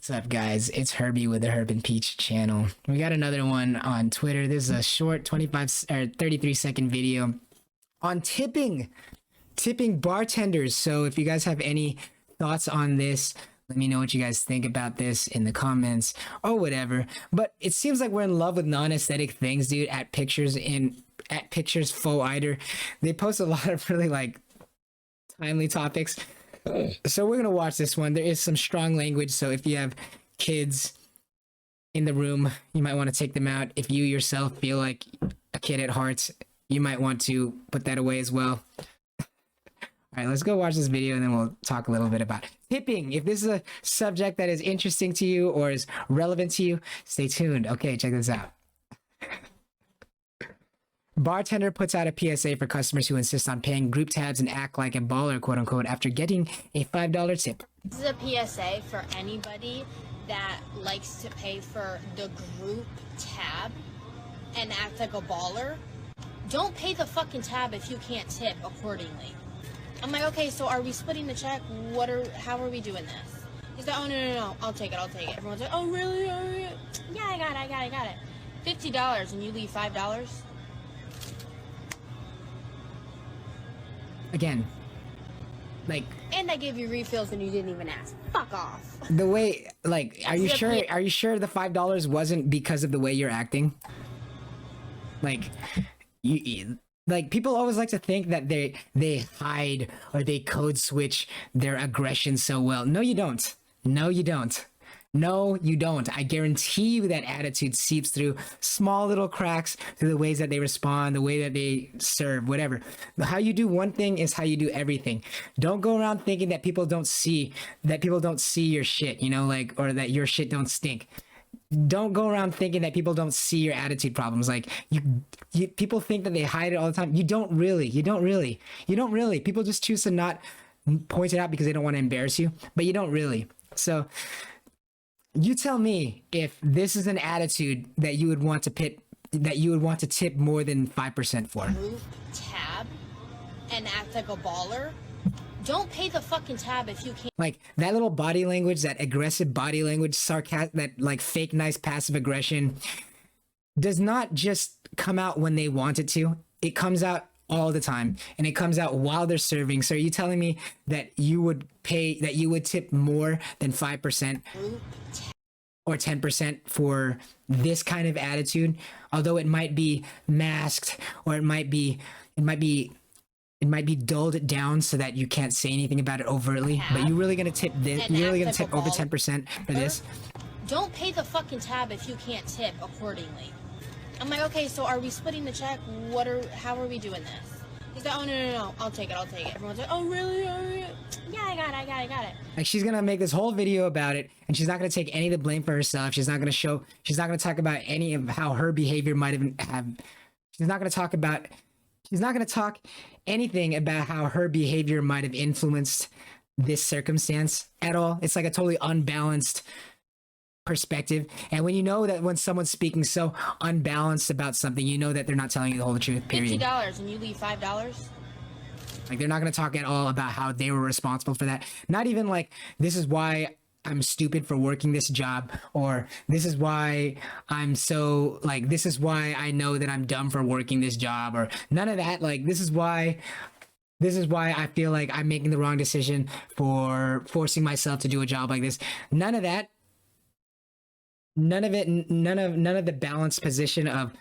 What's up, guys? It's Herbie with the Herb and Peach channel. We got another one on Twitter. This is a short 25 or 33-second video on tipping bartenders. So if you guys have any thoughts on this, let me know what you guys think about this in the comments or whatever. But it seems like we're in love with non-aesthetic things, dude. At Pictures Faux Eider, they post a lot of really like timely topics. So we're gonna watch this one. There is some strong language, so if you have kids in the room, you might want to take them out. If you yourself feel like a kid at heart, you might want to put that away as well. All right, let's go watch this video and then we'll talk a little bit about tipping. If this is a subject that is interesting to you or is relevant to you, stay tuned. Okay, check this out. Bartender puts out a PSA for customers who insist on paying group tabs and act like a baller, quote unquote, after getting a $5 tip. This is a PSA for anybody that likes to pay for the group tab and act like a baller. Don't pay the fucking tab if you can't tip accordingly. I'm like, okay, so are we splitting the check? How are we doing this? He's like, oh, no, I'll take it. Everyone's like, oh, really? Yeah, I got it. $50 and you leave $5? Again, like, and I gave you refills and you didn't even ask. Fuck off. The way, like, are you sure the $5 wasn't because of the way you're acting? Like, like people always like to think that they hide or they code switch their aggression so well. No, you don't. No, you don't. No, you don't. I guarantee you that attitude seeps through small little cracks through the ways that they respond, the way that they serve, whatever. How you do one thing is how you do everything. Don't go around thinking that people don't see your shit, you know, like, or that your shit don't stink. Don't go around thinking that people don't see your attitude problems. Like people think that they hide it all the time. You don't really. People just choose to not point it out because they don't want to embarrass you, but you don't really. So you tell me if this is an attitude that you would want to tip more than 5% for. Group tab and act like a baller. Don't pay the fucking tab if you can't. Like that little body language, that aggressive body language, sarcasm, that like fake nice passive aggression does not just come out when they want it to. It comes out all the time, and it comes out while they're serving. So are you telling me that you would tip more than 5% or 10% for this kind of attitude? Although it might be masked, or it might be dulled down so that you can't say anything about it overtly. But you're really gonna tip this? You're really gonna tip over 10% for this? Don't pay the fucking tab if you can't tip accordingly. I'm like, okay, so are we splitting the check? How are we doing this? He's like, oh, no, I'll take it. Everyone's like, oh, really? Yeah, I got it. Like, she's gonna make this whole video about it, and she's not gonna take any of the blame for herself. She's not gonna talk about any of how her behavior might have. She's not gonna talk anything about how her behavior might have influenced this circumstance at all. It's like a totally unbalanced perspective. And when you know that when someone's speaking so unbalanced about something, you know that they're not telling you the whole truth, period. $50 and you leave $5? Like, they're not going to talk at all about how they were responsible for that. Not even like, this is why I'm stupid for working this job, or this is why I'm so, like, this is why I know that I'm dumb for working this job, or none of that. Like, this is why I feel like I'm making the wrong decision for forcing myself to do a job like this. None of that. None of it. None of the balanced position of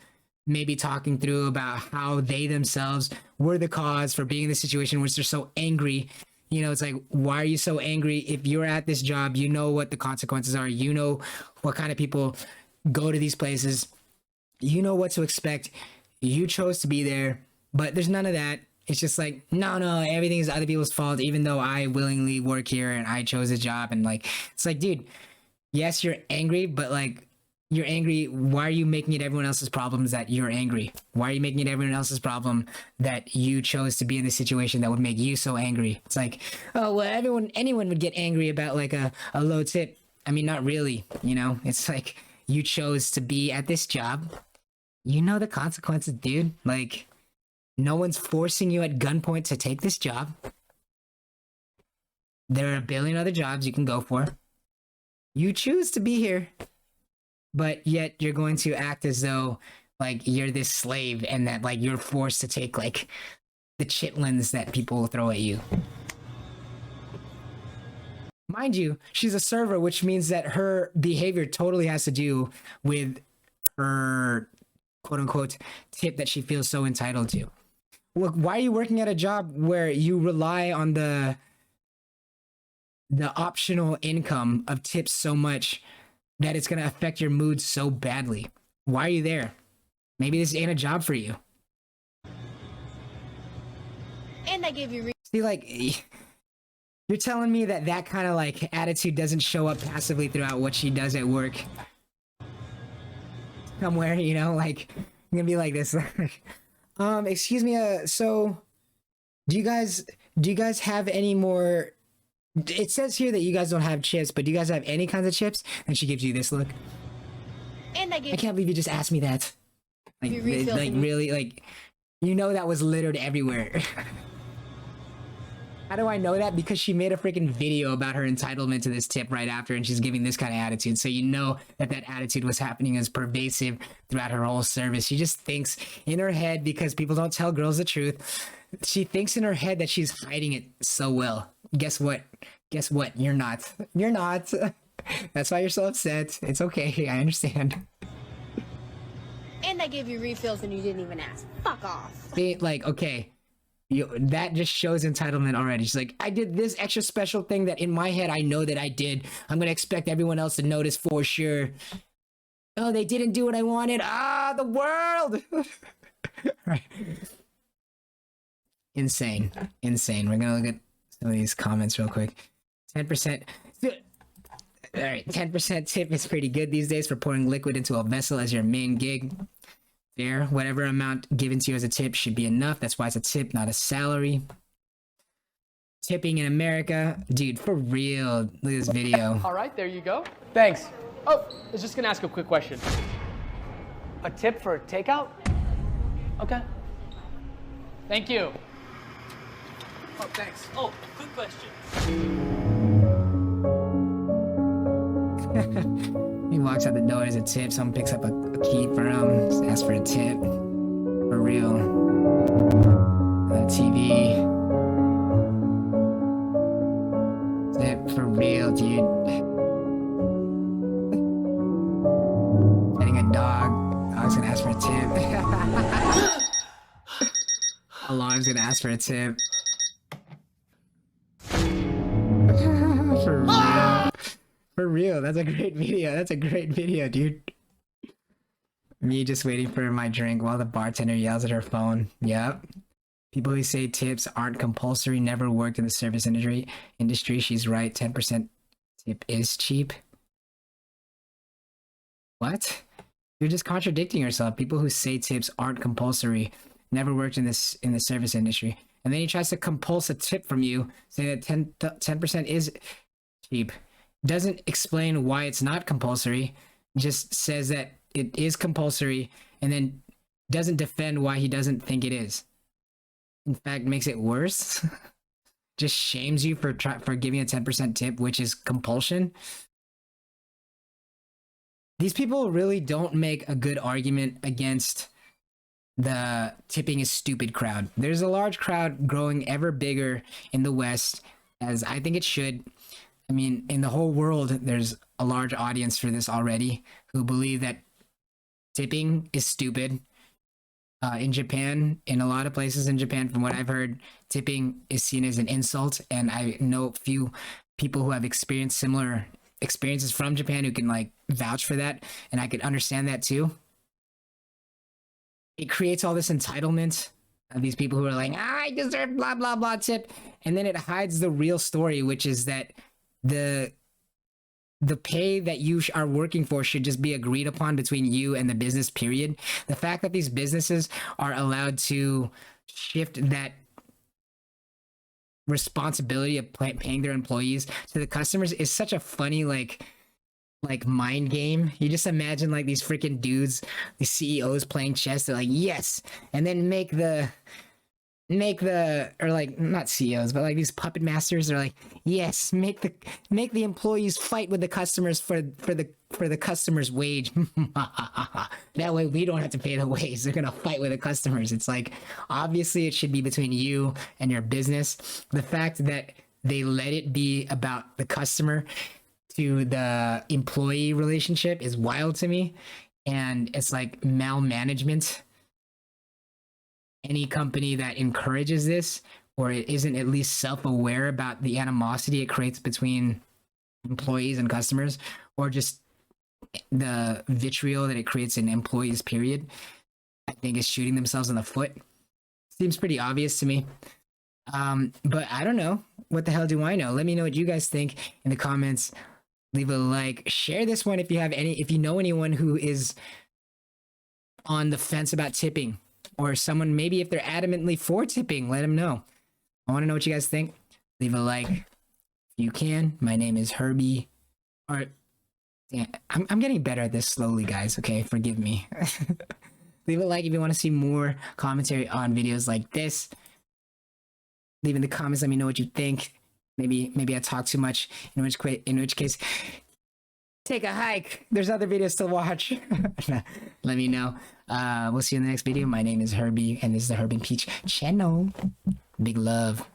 maybe talking through about how they themselves were the cause for being in the situation in which they're so angry. You know, it's like, why are you so angry? If you're at this job, you know what the consequences are. You know what kind of people go to these places. You know what to expect. You chose to be there, but there's none of that. It's just like, no, everything is other people's fault, even though I willingly work here and I chose a job. And like, it's like, dude, yes, you're angry, but like, you're angry. Why are you making it everyone else's problems that you're angry? Why are you making it everyone else's problem that you chose to be in the situation that would make you so angry? It's like, oh, well, anyone would get angry about like a low tip. I mean, not really, you know? It's like, you chose to be at this job. You know the consequences, dude. Like, no one's forcing you at gunpoint to take this job. There are a billion other jobs you can go for. You choose to be here, but yet you're going to act as though like you're this slave and that like you're forced to take like the chitlins that people will throw at you. Mind you, she's a server, which means that her behavior totally has to do with her quote unquote tip that she feels so entitled to. Look, why are you working at a job where you rely on the optional income of tips so much that it's going to affect your mood so badly? Why are you there? Maybe this ain't a job for you. And I gave you See, like, you're telling me that that kind of like attitude doesn't show up passively throughout what she does at work. Somewhere, you know, like, I'm gonna be like this. Excuse me, so do you guys have any more? It says here that you guys don't have chips, but do you guys have any kinds of chips? And she gives you this look. and I I gave can't believe you just asked me that. Like, You refilled like them. really, like, you know that was littered everywhere. How do I know that? Because she made a freaking video about her entitlement to this tip right after, and she's giving this kind of attitude. So you know that that attitude was happening as pervasive throughout her whole service. She just thinks in her head, because people don't tell girls the truth, she thinks in her head that she's hiding it so well. Guess what? Guess what? You're not. You're not. That's why you're so upset. It's okay. I understand. and I gave you refills and you didn't even ask. Fuck off. See, like, okay. That just shows entitlement already. She's like, I did this extra special thing that in my head I know that I did. I'm gonna expect everyone else to notice for sure. Oh, they didn't do what I wanted. Ah, the world. Right. Insane. Insane. We're gonna look at some of these comments real quick. 10%. All right, 10% tip is pretty good these days for pouring liquid into a vessel as your main gig. Fair. Whatever amount given to you as a tip should be enough. That's why it's a tip, not a salary. Tipping in America. Dude, for real. Look at this video. All right, there you go. Thanks. Oh, I was just gonna ask a quick question. A tip for takeout? Okay. Thank you. Oh, thanks. Oh, quick question. He walks out the door as a tip. Someone picks up a key for him. Just asks for a tip. For real. On TV. Tip for real, dude. Getting a dog. Dog's gonna ask for a tip. Alarm's gonna ask for a tip. For real. For real, that's a great video. That's a great video, dude. Me just waiting for my drink while the bartender yells at her phone. Yep. People who say tips aren't compulsory never worked in the service industry. She's right. 10% tip is cheap. What? You're just contradicting yourself. People who say tips aren't compulsory never worked in the service industry. And then he tries to compulse a tip from you, saying that 10% is cheap. Doesn't explain why it's not compulsory, just says that it is compulsory, and then doesn't defend why he doesn't think it is. In fact, makes it worse. Just shames you for giving a 10% tip, which is compulsion. These people really don't make a good argument against the tipping is stupid crowd. There's a large crowd growing ever bigger in the West, as I think it should. I mean, in the whole world, there's a large audience for this already who believe that tipping is stupid. In Japan, in a lot of places in Japan, from what I've heard, tipping is seen as an insult. And I know a few people who have experienced similar experiences from Japan who can like vouch for that. And I could understand that too. It creates all this entitlement of these people who are like, I deserve blah, blah, blah tip. And then it hides the real story, which is that the pay that you are working for should just be agreed upon between you and the business, period. The fact that these businesses are allowed to shift that responsibility of paying their employees to the customers is such a funny like mind game. You just imagine like these freaking dudes, these CEOs playing chess. They're like, yes, and then make the make the, or like not CEOs, but like these puppet masters are like, yes, make the employees fight with the customers for the customer's wage. That way we don't have to pay the wage. They're gonna fight with the customers. It's like, obviously it should be between you and your business. The fact that they let it be about the customer to the employee relationship is wild to me, and it's like malmanagement. Any company that encourages this, or it isn't at least self-aware about the animosity it creates between employees and customers, or just the vitriol that it creates in employees, period, I think is shooting themselves in the foot. Seems pretty obvious to me. But I don't know. What the hell do I know? Let me know what you guys think in the comments. Leave a like, share this one if you know anyone who is on the fence about tipping, or someone maybe if they're adamantly for tipping, let them know. I want to know what you guys think. Leave a like if you can. My name is Herbie. Or yeah, I'm getting better at this slowly, guys. Okay, forgive me. Leave a like if you want to see more commentary on videos like this. Leave in the comments. Let me know what you think. Maybe I talk too much. In which case, take a hike. There's other videos to watch. Let me know. We'll see you in the next video. My name is Herbie, and this is the Herb and Peach channel. Big love.